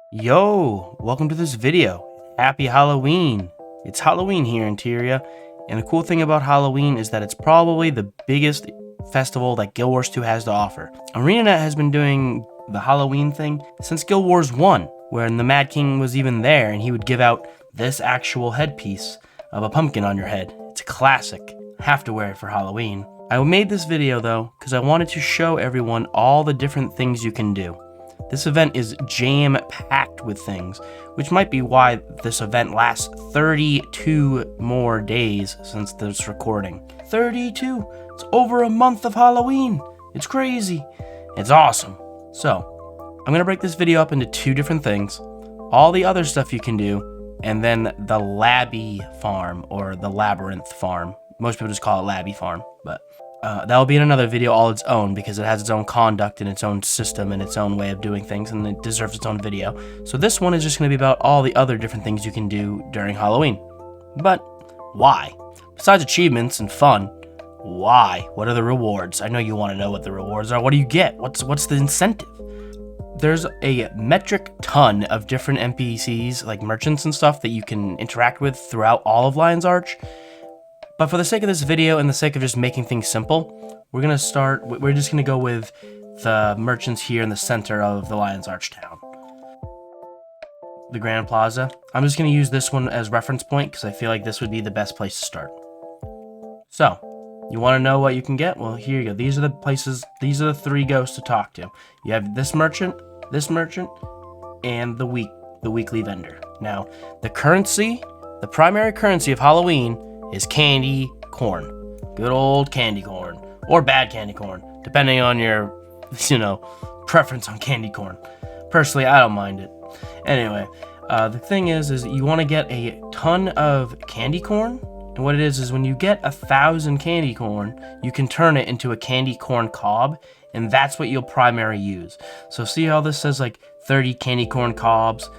Yo, welcome to this video. Happy Halloween. It's Halloween here in Tyria, and the cool thing about Halloween is that it's probably the biggest festival that Guild Wars 2 has to offer. ArenaNet has been doing the Halloween thing since Guild Wars 1, where the Mad King was even there and he would give out this actual headpiece of a pumpkin on your head. It's a classic. Have to wear it for Halloween. I made this video though because I wanted to show everyone all the different things you can do. This event is jam-packed with things, which might be why this event lasts 32 more days since this recording. 32! It's over a month of Halloween! It's crazy! It's awesome! So, I'm gonna break this video up into two different things, all the other stuff you can do, and then the Labby farm, or the Labyrinth farm. Most people just call it Labby farm, but that'll be in another video all its own because it has its own conduct and its own system and its own way of doing things, and it deserves its own video. So this one is just going to be about all the other different things you can do during Halloween. But why? Besides achievements and fun, why? What are the rewards? I know you want to know what the rewards are. What do you get? What's the incentive? There's a metric ton of different NPCs, like merchants and stuff, that you can interact with throughout all of Lion's Arch. But for the sake of this video and the sake of just making things simple, we're just gonna go with the merchants here in the center of the Lion's Arch town. The Grand Plaza. I'm just gonna use this one as reference point because I feel like this would be the best place to start. So, you wanna know what you can get? Well, here you go. These are the places, these are the three ghosts to talk to. You have this merchant, and the weekly vendor. Now, the primary currency of Halloween is candy corn. Good old candy corn. Or bad candy corn, depending on your, preference on candy corn. Personally, I don't mind it. Anyway, the thing is you want to get a ton of candy corn. And what it is when you get 1,000 candy corn, you can turn it into a candy corn cob. And that's what you'll primarily use. So see how this says like 30 candy corn cobs,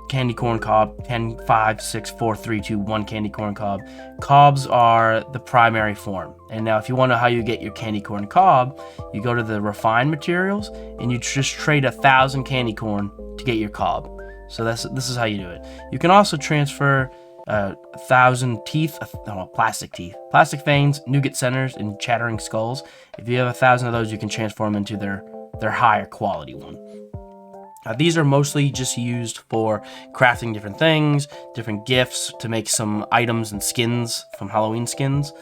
candy corn cob, 10, 5, 6, 4, 3, 2, 1 candy corn cob. Cobs are the primary form. And now if you want to know how you get your candy corn cob, you go to the refined materials and you just trade 1,000 candy corn to get your cob. So this is how you do it. You can also transfer 1,000 teeth, plastic veins, nougat centers, and chattering skulls. If you have 1,000 of those, you can transform into their higher quality one. These are mostly just used for crafting different things, different gifts, to make some items and skins from Halloween skins.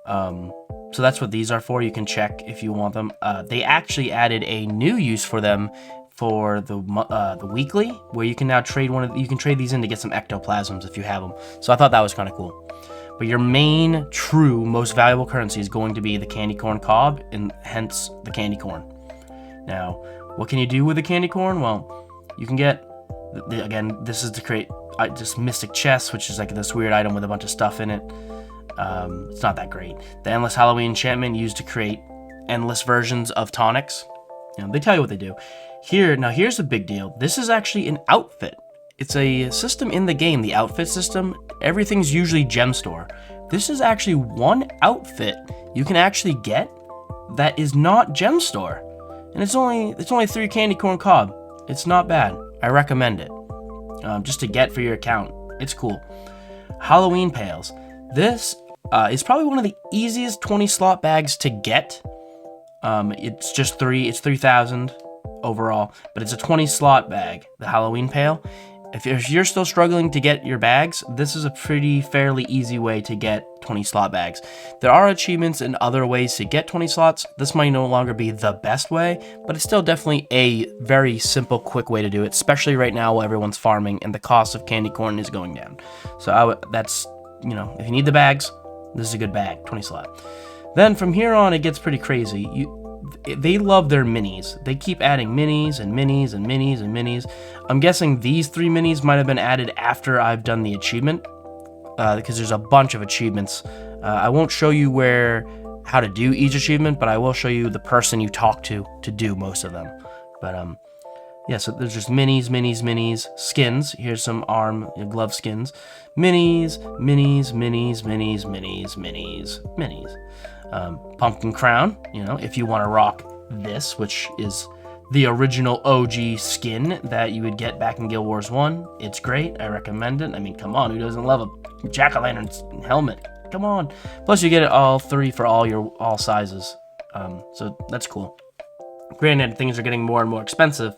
So that's what these are for. You can check if you want them. They actually added a new use for them for the weekly, where you can now trade you can trade these in to get some ectoplasms if you have them. So I thought that was kind of cool. But your main, true, most valuable currency is going to be the candy corn cob, and hence the candy corn. Now, what can you do with the candy corn? Well, you can get, again, this is to create just mystic chests, which is like this weird item with a bunch of stuff in it. It's not that great. The endless Halloween enchantment used to create endless versions of tonics. They tell you what they do. Here's the big deal. This is actually an outfit. It's a system in the game, the outfit system. Everything's usually gem store. This is actually one outfit you can actually get that is not gem store. And it's only 3 candy corn cob. It's not bad. I recommend it. Just to get for your account. It's cool. Halloween pails. This is probably one of the easiest 20 slot bags to get. It's just 3,000 overall, but it's a 20 slot bag, the Halloween pail. If you're still struggling to get your bags, this is a fairly easy way to get 20 slot bags. There are achievements and other ways to get 20 slots. This might no longer be the best way, but it's still definitely a very simple, quick way to do it, especially right now while everyone's farming and the cost of candy corn is going down. So that's, if you need the bags, this is a good bag, 20 slot. Then from here on, it gets pretty crazy. They love their minis. They keep adding minis and minis and minis and minis. I'm guessing these 3 minis might have been added after I've done the achievement, because there's a bunch of achievements. I won't show you how to do each achievement, but I will show you the person you talk to do most of them. But yeah, so there's just minis, skins. Here's some glove skins. Minis. Pumpkin crown, if you want to rock this, which is the original OG skin that you would get back in Guild Wars 1. It's great. I recommend it. I mean, come on, who doesn't love a jack-o'-lantern helmet? Come on. Plus, you get it all 3 for all sizes. So that's cool. Granted, things are getting more and more expensive.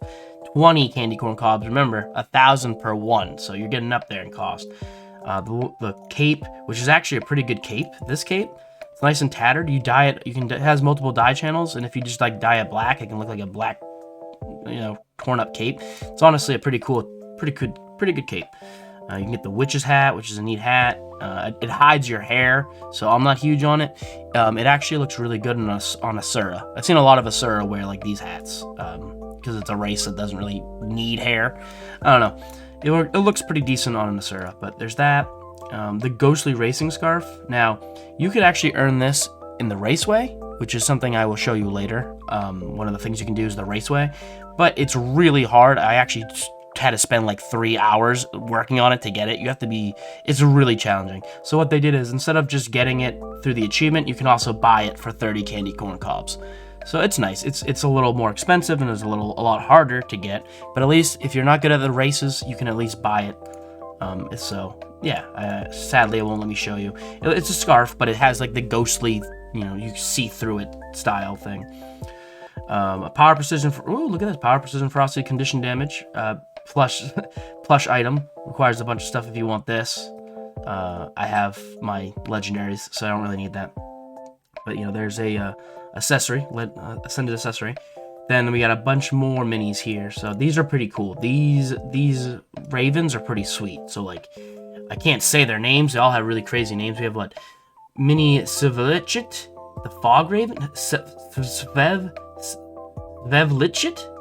20 candy corn cobs. Remember, 1,000 per one. So you're getting up there in cost. The cape, which is actually a pretty good cape. This cape, it's nice and tattered. You dye it. It has multiple dye channels, and if you just like dye it black, it can look like a black, torn up cape. It's honestly a pretty good cape. You can get the witch's hat, which is a neat hat. It hides your hair, so I'm not huge on it. It actually looks really good on Asura. I've seen a lot of Asura wear like these hats because it's a race that doesn't really need hair. I don't know. It looks pretty decent on an Asura, but there's that. The ghostly racing scarf. Now, you could actually earn this in the Raceway, which is something I will show you later. One of the things you can do is the Raceway, but it's really hard. I actually had to spend like 3 hours working on it to get it. It's really challenging. So what they did is, instead of just getting it through the achievement, you can also buy it for 30 candy corn cobs. So it's nice. It's a little more expensive and it's a lot harder to get, but at least if you're not good at the races, you can at least buy it. So yeah, sadly it won't let me show you. It's a scarf, but it has like the ghostly, you see through it style thing. A power precision. Look at this, power precision frosty condition damage. Plush item, requires a bunch of stuff if you want this. I have my legendaries, so I don't really need that. But there's a accessory, ascended accessory. Then we got a bunch more minis here. So these are pretty cool. These ravens are pretty sweet. So like, I can't say their names. They all have really crazy names. We have what? Mini 𝒂𝒍𝒐𝒏, the fog raven, 𝒂𝒍𝒐𝒏.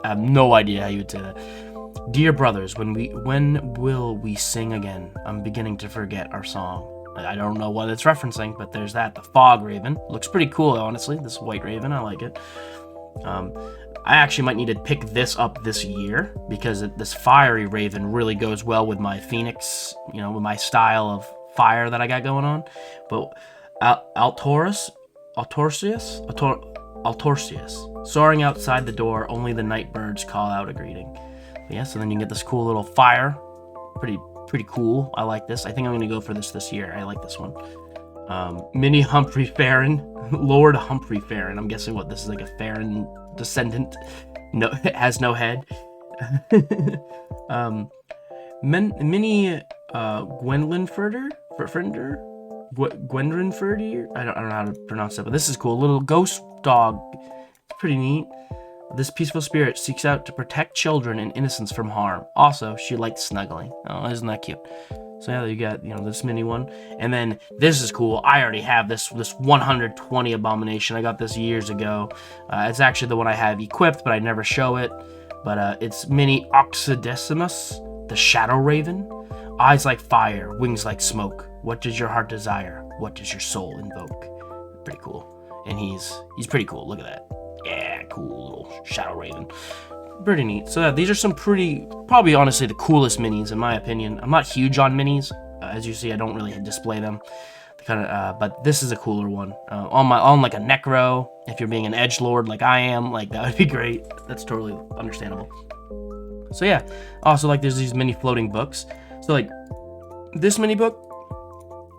I have no idea how you would say that. Dear brothers, when will we sing again? I'm beginning to forget our song. I don't know what it's referencing, but there's that. The fog raven looks pretty cool, honestly. This white raven, I like it. I actually might need to pick this up this year because this fiery raven really goes well with my phoenix, with my style of fire that I got going on. But Altorsius, soaring outside the door, only the night birds call out a greeting. Yeah, so then you can get this cool little fire. Pretty cool. I like this. I think I'm going to go for this year. I like this one. Mini Humphrey Farron. Lord Humphrey Farron. I'm guessing what this is, like a Farron descendant. No, it has no head. Mini Gwendolyn Ferder? I don't know how to pronounce that, but this is cool. Little ghost dog. It's pretty neat. This peaceful spirit seeks out to protect children and innocents from harm. Also, she likes snuggling. Oh, isn't that cute? So yeah, you got, this mini one. And then this is cool. I already have this 120 abomination. I got this years ago. It's actually the one I have equipped, but I never show it. But it's mini 𝒂𝒍𝒐𝒏, the shadow raven. Eyes like fire, wings like smoke. What does your heart desire? What does your soul invoke? Pretty cool. And he's pretty cool. Look at that. Yeah, cool little shadow raven. Pretty neat. So yeah, these are some probably honestly the coolest minis in my opinion. I'm not huge on minis. As you see, I don't really display them. But this is a cooler one. On like a Necro, if you're being an edgelord like I am, like that would be great. That's totally understandable. So yeah, also like there's these mini floating books. So like this mini book,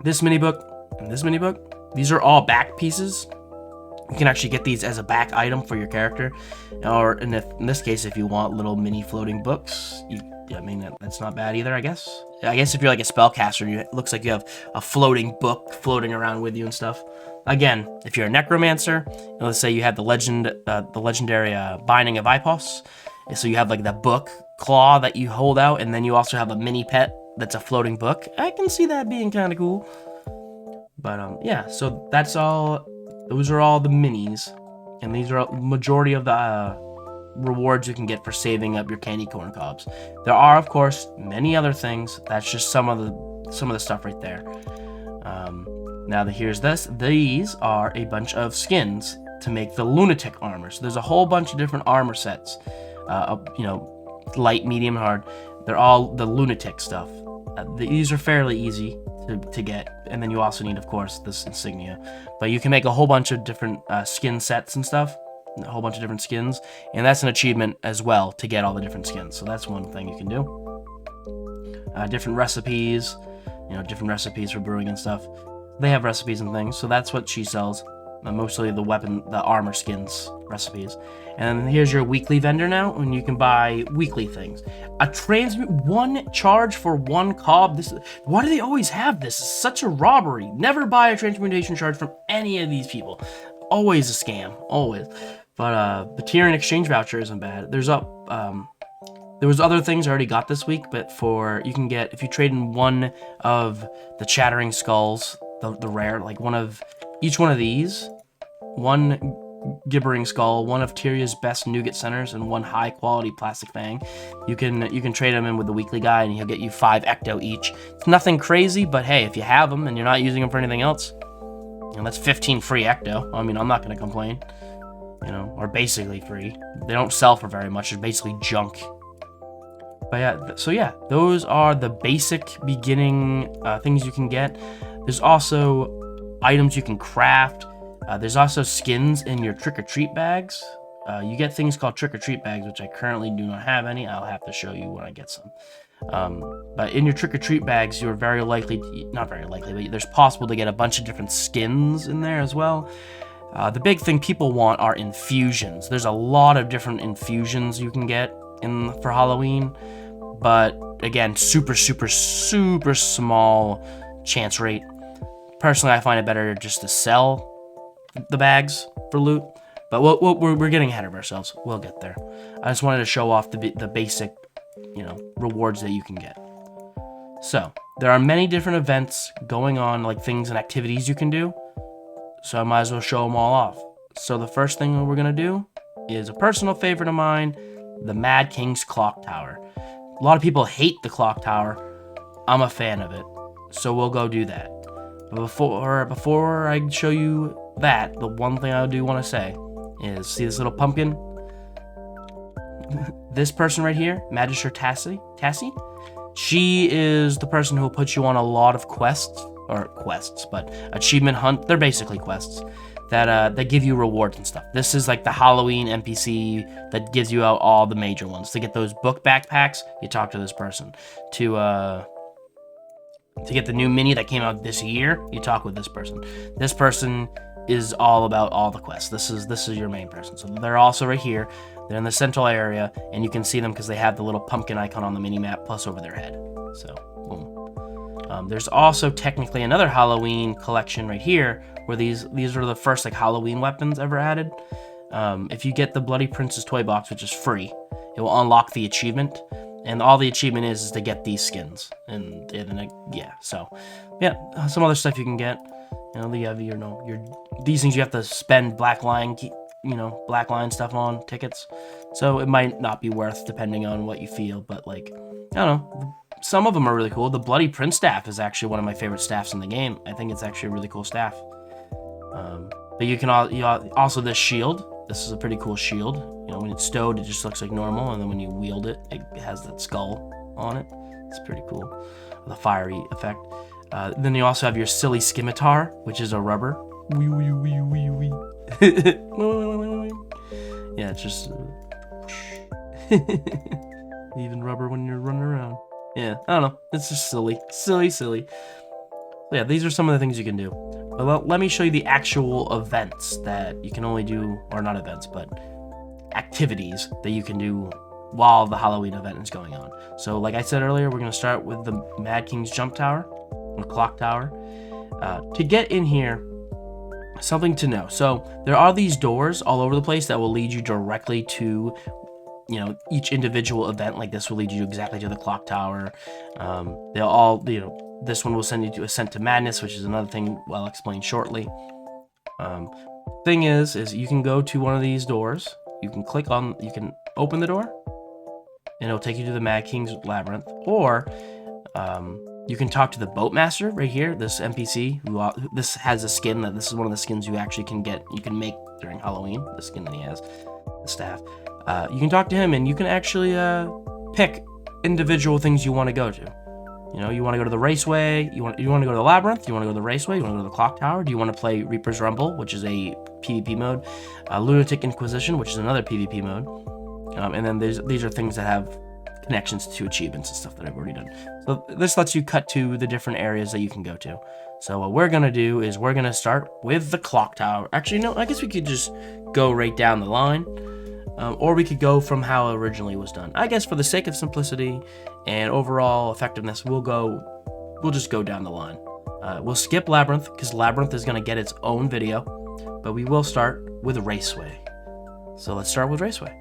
this mini book, and this mini book. These are all back pieces. You can actually get these as a back item for your character, or in this case, if you want little mini floating books, that's not bad either, I guess. I guess if you're like a spellcaster, it looks like you have a floating book floating around with you and stuff. Again, if you're a necromancer, let's say you have the legendary Binding of 𝒂𝒑, so you have like the book claw that you hold out, and then you also have a mini pet that's a floating book. I can see that being kind of cool. But yeah, so that's all. Those are all the minis, and these are majority of the rewards you can get for saving up your candy corn cobs. There are, of course, many other things. That's just some of the stuff right there. Now here's this. These are a bunch of skins to make the lunatic armor. So there's a whole bunch of different armor sets. Light, medium, hard. They're all the lunatic stuff. These are fairly easy to get, and then you also need, of course, this insignia. But you can make a whole bunch of different skin sets and stuff. a whole bunch of different skins, and that's an achievement as well to get all the different skins. So that's one thing you can do. Different recipes, different recipes for brewing and stuff. They have recipes and things, so that's what she sells. Mostly the armor skins recipes. And here's your weekly vendor now, and you can buy weekly things. One charge for one cob. Why do they always have this? It's such a robbery. Never buy a transmutation charge from any of these people. Always a scam, always. But the tier and exchange voucher isn't bad. There was other things I already got this week, but you can get, if you trade in one of the chattering skulls, the rare, like each one of these, one gibbering skull, one of Tyria's best nougat centers, and one high quality plastic fang. You can trade them in with the weekly guy, and he'll get you 5 ecto each. It's nothing crazy, but hey, if you have them and you're not using them for anything else, that's 15 free ecto. I mean, I'm not gonna complain. Or basically free. They don't sell for very much. It's basically junk. But yeah, those are the basic beginning things you can get. There's also items you can craft. There's also skins in your trick-or-treat bags. You get things called trick-or-treat bags, which I currently do not have any. I'll have to show you when I get some. But in your trick-or-treat bags, you're very likely, not very likely, but there's possible to get a bunch of different skins in there as well. The big thing people want are infusions. There's a lot of different infusions you can get for Halloween, but again, super, super, super small chance rate. Personally, I find it better just to sell the bags for loot, but we're getting ahead of ourselves. We'll get there. I just wanted to show off the basic, rewards that you can get. So there are many different events going on, like things and activities you can do. So I might as well show them all off. So the first thing we're gonna do is a personal favorite of mine, the Mad King's Clock Tower. A lot of people hate the clock tower. I'm a fan of it, so we'll go do that. But before I show you that, the one thing I do want to say is, see this little pumpkin? This person right here, Magister Tassie? She is the person who will put you on a lot of but achievement hunt. They're basically quests that give you rewards and stuff. This is like the Halloween NPC that gives you out all the major ones. To get those book backpacks, you talk to this person. To get the new mini that came out this year, you talk with this person. This person is all about all the quests. This is your main person. So they're also right here. They're in the central area, and you can see them because they have the little pumpkin icon on the mini map plus over their head. So boom. There's also technically another Halloween collection right here, where these are the first like Halloween weapons ever added. If you get the Bloody Princess toy box, which is free, it will unlock the achievement, and all the achievement is to get these skins. And some other stuff you can get. These things you have to spend black line stuff on tickets, so it might not be worth depending on what you feel. But I don't know. Some of them are really cool. The Bloody Prince staff is actually one of my favorite staffs in the game. I think it's actually a really cool staff. But you can also this shield. This is a pretty cool shield. When it's stowed, it just looks like normal, and then when you wield it, it has that skull on it. It's pretty cool. The fiery effect. Then you also have your silly scimitar, which is a rubber. Yeah, it's just even rubber when you're running around. Yeah, I don't know. It's just silly. So yeah, these are some of the things you can do. But let me show you the actual events that you can only do, or not events, but activities that you can do while the Halloween event is going on. So like I said earlier, we're going to start with the Mad King's Jump Tower, or Clock Tower. To get in here, something to know. So there are these doors all over the place that will lead you directly to each individual event. Like this will lead you exactly to the clock tower. They'll all, this one will send you to Ascent to Madness, which is another thing I'll explain shortly. Thing is you can go to one of these doors. You can open the door, and it'll take you to the Mad King's Labyrinth, or you can talk to the Boatmaster right here, this NPC, this has a skin this is one of the skins you actually can make during Halloween, the skin that he has, the staff. You can talk to him, and you can actually pick individual things you want to go to. You know, you want to go to the Raceway, you want to go to the Labyrinth, you want to go to the Raceway, you want to go to the Clock Tower, do you want to play Reaper's Rumble, which is a PvP mode, Lunatic Inquisition, which is another PvP mode, and then these are things that have connections to achievements and stuff that I've already done. So this lets you cut to the different areas that you can go to. So what we're going to do is we're going to start with the Clock Tower. Actually, no, I guess we could just go right down the line. Or we could go from how it originally was done. I guess for the sake of simplicity and overall effectiveness, we'll just go down the line. We'll skip Labyrinth, because Labyrinth is going to get its own video, but we will start with Raceway. So let's start with Raceway.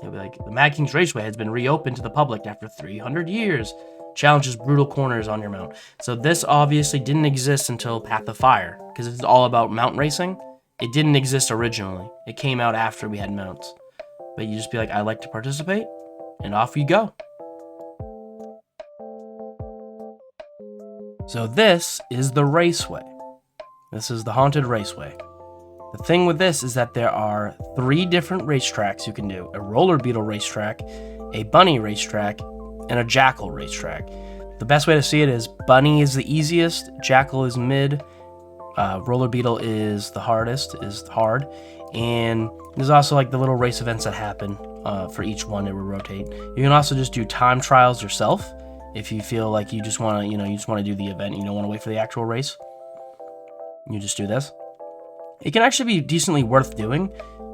It'll be like, the Mad King's Raceway has been reopened to the public after 300 years. Challenges brutal corners on your mount. So this obviously didn't exist until Path of Fire, because it's all about mount racing. It didn't exist originally. It came out after we had mounts. But you just be like, I'd like to participate, and off you go. So this is the Raceway. This is the Haunted Raceway. The thing with this is that there are 3 different racetracks you can do. A roller beetle racetrack, a bunny racetrack, and a jackal racetrack. The best way to see it is bunny is the easiest, jackal is mid, roller beetle is the hardest, is hard, and there's also like the little race events that happen for each one. It will rotate. You can also just do time trials yourself if you feel like you just want to, you just want to do the event. You don't want to wait for the actual race. You just do this. It can actually be decently worth doing.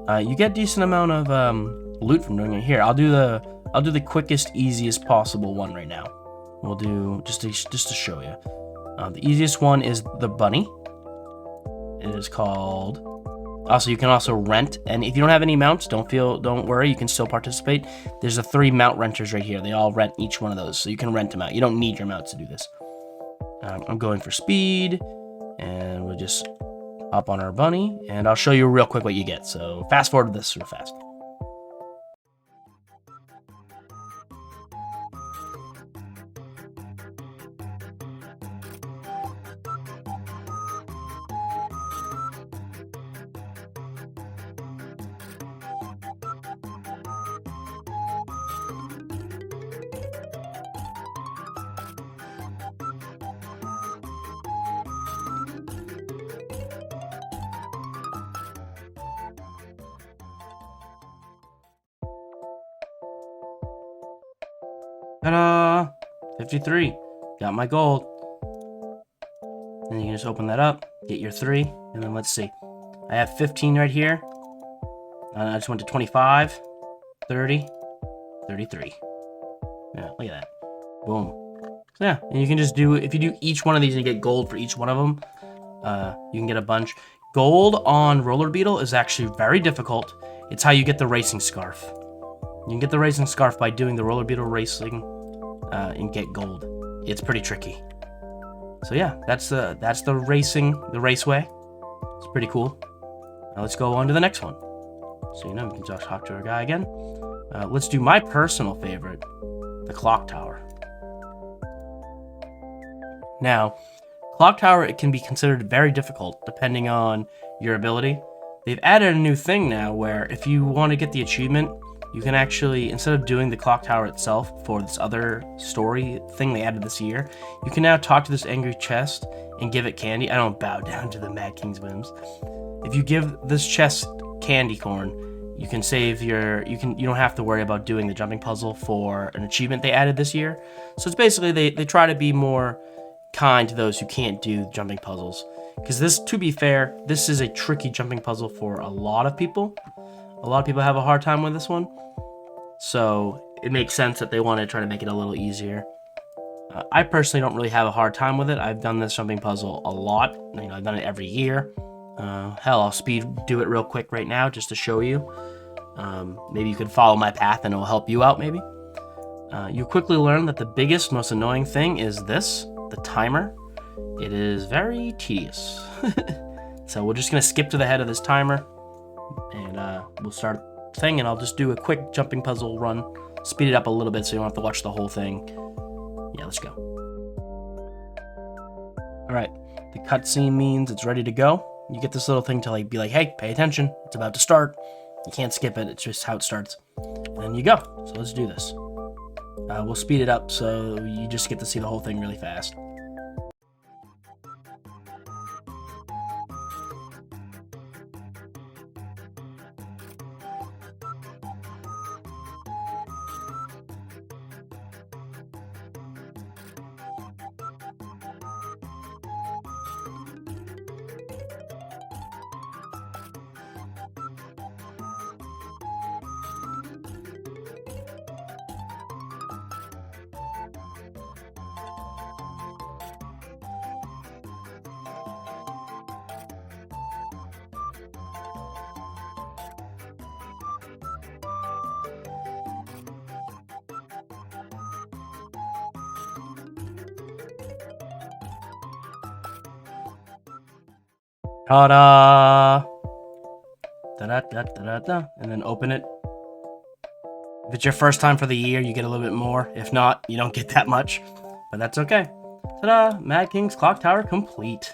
You get decent amount of loot from doing it. Here, I'll do the quickest, easiest possible one right now. We'll do just to show you. The easiest one is the bunny. It is called. Also, you can also rent, and if you don't have any mounts, don't worry, you can still participate. There's the 3 mount renters right here. They all rent each one of those, so you can rent them out. You don't need your mounts to do this. I'm going for speed, and we'll just hop on our bunny, and I'll show you real quick what you get. So fast forward to this real fast. Ta-da! 53. Got my gold. And you can just open that up, get your 3, and then let's see. I have 15 right here. I just went to 25, 30, 33. Yeah, look at that. Boom. So yeah, and you can just do, if you do each one of these and you get gold for each one of them, you can get a bunch. Gold on Roller Beetle is actually very difficult. It's how you get the racing scarf. You can get the racing scarf by doing the Roller Beetle racing and get gold. It's pretty tricky. So yeah, that's the raceway. It's pretty cool. Now let's go on to the next one. So we can just talk to our guy again. Let's do my personal favorite, the Clock Tower. Now, Clock Tower, it can be considered very difficult depending on your ability. They've added a new thing now where if you want to get the achievement, you can actually, instead of doing the Clock Tower itself for this other story thing they added this year, you can now talk to this angry chest and give it candy. I don't bow down to the Mad King's whims. If you give this chest candy corn, you can save you don't have to worry about doing the jumping puzzle for an achievement they added this year. So it's basically they try to be more kind to those who can't do jumping puzzles. Because this, to be fair, this is a tricky jumping puzzle for a lot of people. A lot of people have a hard time with this one. So it makes sense that they want to try to make it a little easier. I personally don't really have a hard time with it. I've done this jumping puzzle a lot. I've done it every year. Hell, I'll speed do it real quick right now just to show you. Maybe you could follow my path and it'll help you out maybe. You quickly learn that the biggest, most annoying thing is this, the timer. It is very tedious. So we're just going to skip to the head of this timer. And we'll start the thing, and I'll just do a quick jumping puzzle run. Speed it up a little bit so you don't have to watch the whole thing. Yeah, let's go. Alright, the cutscene means it's ready to go. You get this little thing to be like, hey, pay attention, it's about to start. You can't skip it, it's just how it starts. And then you go. So let's do this. We'll speed it up so you just get to see the whole thing really fast. Ta-da! Da-da-da-da-da-da. And then open it. If it's your first time for the year, you get a little bit more. If not, you don't get that much. But that's okay. Ta-da! Mad King's Clock Tower complete.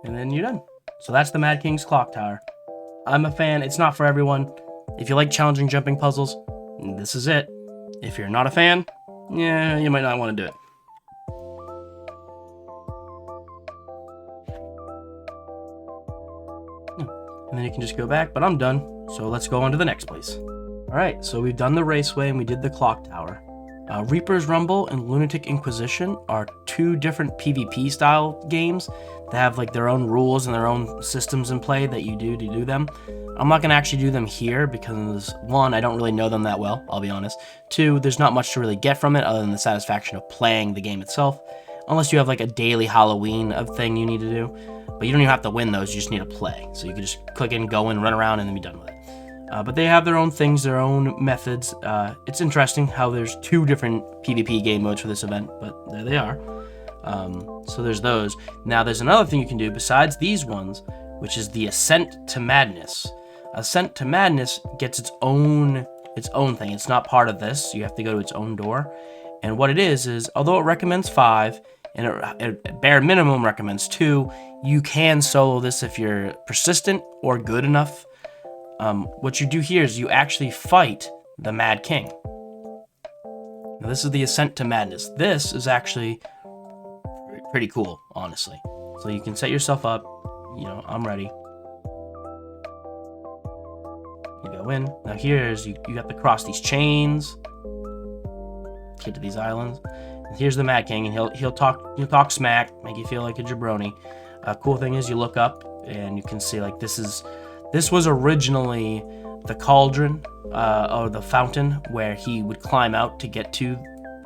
And then you're done. So that's the Mad King's Clock Tower. I'm a fan. It's not for everyone. If you like challenging jumping puzzles, this is it. If you're not a fan, yeah, you might not want to do it. And then you can just go back, but I'm done. So let's go on to the next place. All right, so we've done the Raceway and we did the Clock Tower. Reaper's Rumble and Lunatic Inquisition are two different PvP style games that have like their own rules and their own systems in play that you do to do them. I'm not going to actually do them here because, one, I don't really know them that well, I'll be honest. Two, there's not much to really get from it other than the satisfaction of playing the game itself. Unless you have like a daily Halloween thing you need to do. But you don't even have to win those, you just need to play. So you can just click in, go in, run around, and then be done with it. But they have their own things, their own methods. It's interesting how there's two different PvP game modes for this event, but there they are. So there's those. Now there's another thing you can do besides these ones, which is the Ascent to Madness. Ascent to Madness gets its own thing. It's not part of this. You have to go to its own door. And what it is although it recommends 5, and it bare minimum recommends 2, you can solo this if you're persistent or good enough. What you do here is you actually fight the Mad King. Now this is the Ascent to Madness. This is actually pretty cool, honestly. So you can set yourself up, you know, I'm ready. You go in. Now here's, you have to cross these chains, get to these islands. And here's the Mad King, and he'll talk smack, make you feel like a jabroni. Cool thing is you look up and you can see like this was originally the cauldron or the fountain where he would climb out to get to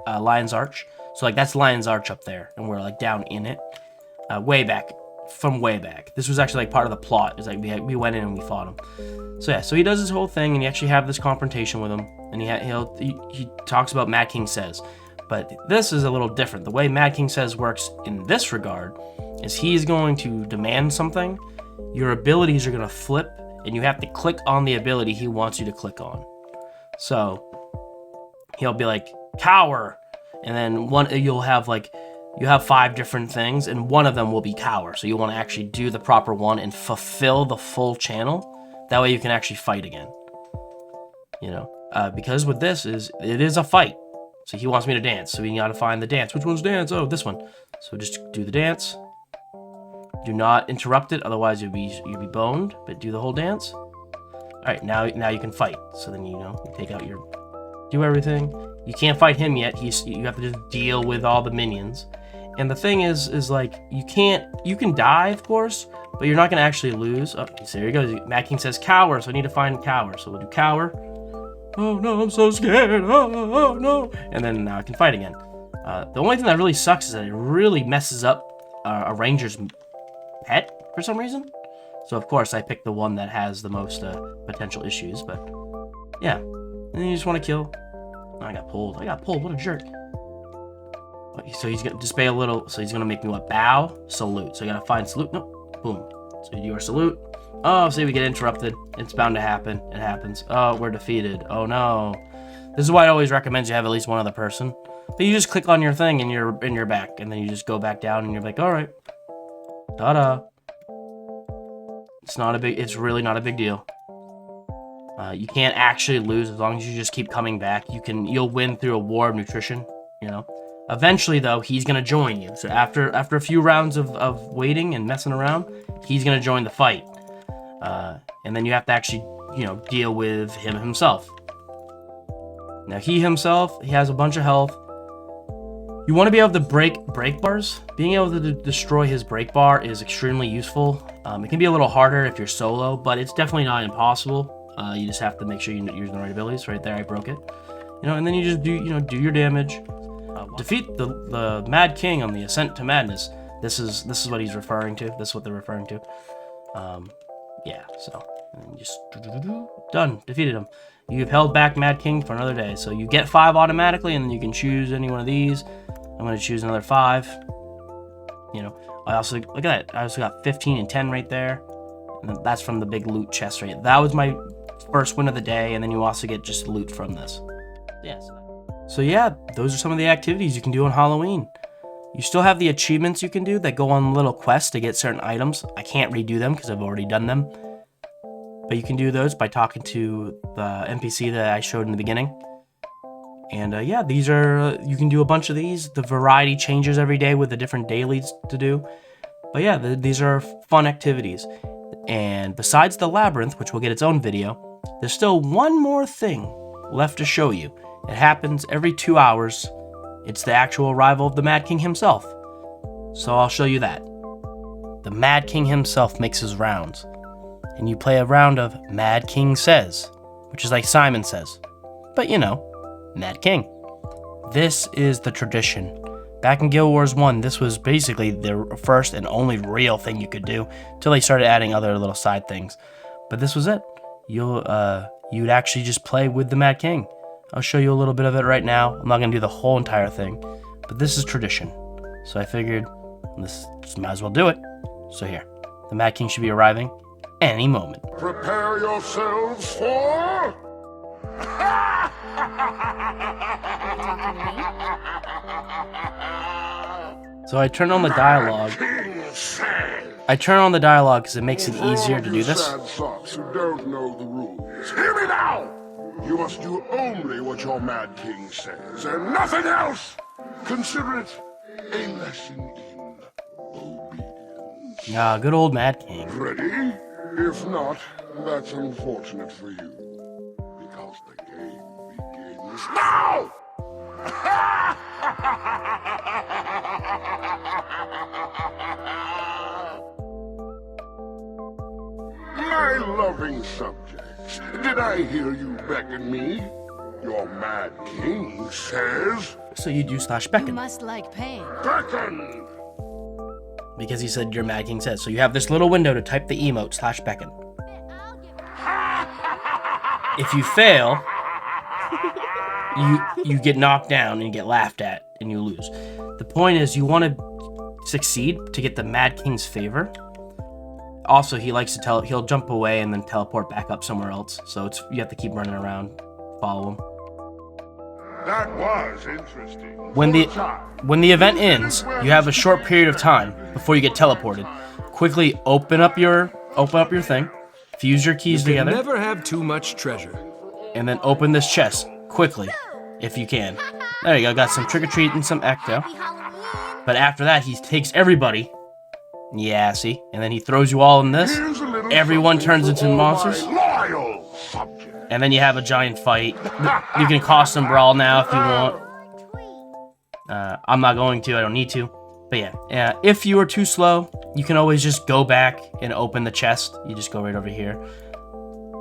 Lion's Arch. So like that's Lion's Arch up there, and we're like down in it, way back. This was actually like part of the plot. It's like we went in and we fought him. So yeah, so he does his whole thing, and you actually have this confrontation with him, and he talks about Mad King Says. But this is a little different. The way Mad King Says works in this regard is he's going to demand something. Your abilities are going to flip, and you have to click on the ability he wants you to click on. So he'll be like, cower, and then you have 5 different things, and one of them will be cower. So you want to actually do the proper one and fulfill the full channel. That way you can actually fight again. You know, because with this it is a fight. So he wants me to dance. So we got to find the dance. Which one's dance? Oh, this one. So just do the dance. Do not interrupt it, otherwise you'll be boned. But do the whole dance. All right, now you can fight. So then you take out do everything. You can't fight him yet. You have to just deal with all the minions. And the thing is like you can die, of course, but you're not gonna actually lose. Oh, so there he goes. Mad King Says cower, so I need to find cower. So we'll do cower. Oh no, I'm so scared. Oh no. And then now I can fight again. The only thing that really sucks is that it really messes up a ranger's pet for some reason. So of course I picked the one that has the most potential issues, but yeah. And you just want to kill. Oh, I got pulled. What a jerk. So he's gonna display a little. So he's gonna make me what? Bow, salute. So I gotta find salute. No, boom. So you do your salute. Oh, see, we get interrupted. It's bound to happen. It happens. Oh, we're defeated. Oh no. This is why I always recommend you have at least one other person. But you just click on your thing and you're back, and then you just go back down and you're like, all right. Ta-da. It's really not a big deal. You can't actually lose as long as you just keep coming back. You'll win through a war of nutrition, you know. Eventually, though, he's gonna join you. So after a few rounds of waiting and messing around, he's gonna join the fight. And then you have to actually, you know, deal with him himself. Now he has a bunch of health. You want to be able to break bars. Being able to destroy his break bar is extremely useful. It can be a little harder if you're solo, but it's definitely not impossible. You just have to make sure you're using the right abilities. Right there, I broke it. You know, and then you just do your damage. Defeat the Mad King on the Ascent to Madness. This is what he's referring to. This is what they're referring to. Yeah. So and just done. Defeated him. You've held back Mad King for another day. So you get 5 automatically, and then you can choose any one of these. I'm gonna choose another 5. You know, I also look at that. I also got 15 and 10 right there. And that's from the big loot chest right. That was my first win of the day, and then you also get just loot from this. Yes. So yeah, those are some of the activities you can do on Halloween. You still have the achievements you can do that go on little quests to get certain items. I can't redo them because I've already done them. But you can do those by talking to the NPC that I showed in the beginning. And yeah, these are, you can do a bunch of these. The variety changes every day with the different dailies to do. But yeah, these are fun activities. And besides the labyrinth, which will get its own video, there's still one more thing left to show you. It happens every 2 hours. It's the actual arrival of the Mad King himself. So I'll show you that. The Mad King himself makes his rounds. And you play a round of Mad King Says, which is like Simon Says. But you know, Mad King. This is the tradition. Back in Guild Wars 1, this was basically the first and only real thing you could do, till they started adding other little side things. But this was it. You'd actually just play with the Mad King. I'll show you a little bit of it right now. I'm not going to do the whole entire thing, but this is tradition. So I figured, just might as well do it. So here, the Mad King should be arriving any moment. Prepare yourselves for... So I turn on the dialogue. I turn on the dialogue because it makes it easier to do this. Sad socks who don't know the rules. Hear me now! You must do only what your Mad King says, and nothing else! Consider it a lesson in obedience. Ah, good old Mad King. Ready? If not, that's unfortunate for you. Because the game begins now! My loving subjects, did I hear you beckon me? Your Mad King says... So you do / You beckon. must like pain. Beckon! Because he said your Mad King Says. So you have this little window to type the emote / beckon. If you fail, you get knocked down and you get laughed at and you lose. The point is you want to succeed to get the Mad King's favor. Also, he likes to he'll jump away and then teleport back up somewhere else. So you have to keep running around, follow him. That was interesting. When the event ends, you have a short period of time before you get teleported. Quickly open up your thing, fuse your keys together, Never have too much treasure. and then open this chest quickly, if you can. There you go, got some trick or treat and some ecto. But after that, he takes everybody. Yeah, see? And then he throws you all in this. Here's a little Everyone something turns for into all monsters. my loyal subjects. And then you have a giant fight. You can costume brawl now if you want. I'm not going to, I don't need to. But yeah, if you are too slow, you can always just go back and open the chest. You just go right over here.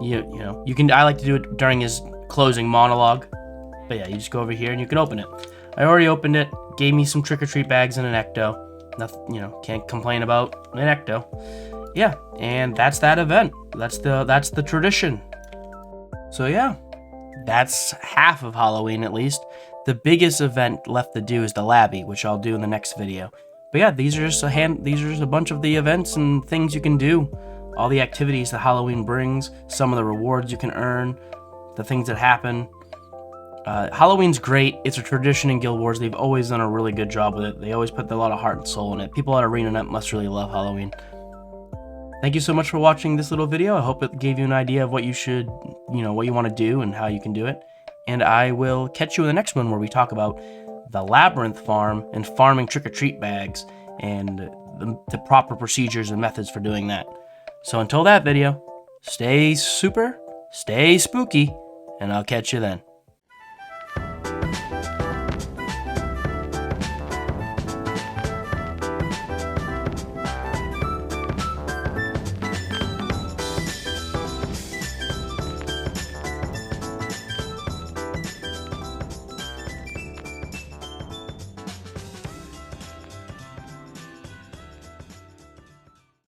You know, you can. I like to do it during his closing monologue. But yeah, you just go over here and you can open it. I already opened it. Gave me some trick-or-treat bags and an ecto. Nothing, you know, can't complain about an ecto. Yeah, and that's that event. That's the tradition. So yeah, that's half of Halloween at least. The biggest event left to do is the Labby, which I'll do in the next video. But yeah, these are just a bunch of the events and things you can do. All the activities that Halloween brings, some of the rewards you can earn, the things that happen. Halloween's great. It's a tradition in Guild Wars. They've always done a really good job with it. They always put a lot of heart and soul in it. People at ArenaNet must really love Halloween. Thank you so much for watching this little video. I hope it gave you an idea of what you should, what you want to do and how you can do it. And I will catch you in the next one where we talk about the labyrinth farm and farming trick-or-treat bags and the proper procedures and methods for doing that. So until that video, stay super, stay spooky, and I'll catch you then.